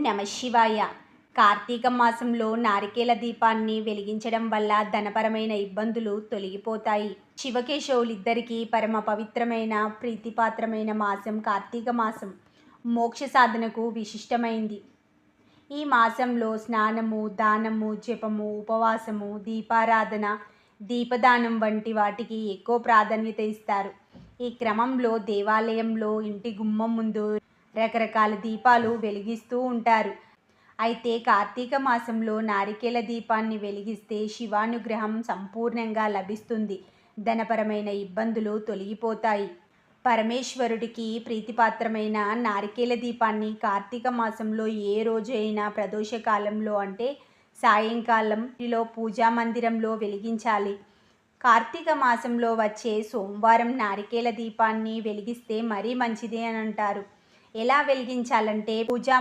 నమఃశివాయ. కార్తీక మాసంలో నారికేల దీపాన్ని వెలిగించడం వల్ల ధనపరమైన ఇబ్బందులు తొలగిపోతాయి. శివకేశవులిద్దరికీ పరమ పవిత్రమైన ప్రీతిపాత్రమైన మాసం కార్తీక మాసం. మోక్ష సాధనకు విశిష్టమైంది. ఈ మాసంలో స్నానము, దానము, జపము, ఉపవాసము, దీపారాధన, దీపదానం వంటి వాటికి ఎక్కువ ప్రాధాన్యత ఇస్తారు. ఈ క్రమంలో దేవాలయంలో ఇంటి గుమ్మం ముందు రకరకాల దీపాలు వెలిగిస్తూ ఉంటారు. అయితే కార్తీక మాసంలో నారికేల దీపాన్ని వెలిగిస్తే శివానుగ్రహం సంపూర్ణంగా లభిస్తుంది. ధనపరమైన ఇబ్బందులు తొలగిపోతాయి. పరమేశ్వరుడికి ప్రీతిపాత్రమైన నారికేల దీపాన్ని కార్తీక మాసంలో ఏ రోజు అయినా ప్రదోషకాలంలో అంటే సాయంకాలం పూజా మందిరంలో వెలిగించాలి. కార్తీక మాసంలో వచ్చే సోమవారం నారికేల దీపాన్ని వెలిగిస్తే మరీ మంచిది అని అంటారు. ఎలా వెలిగించాలంటే పూజా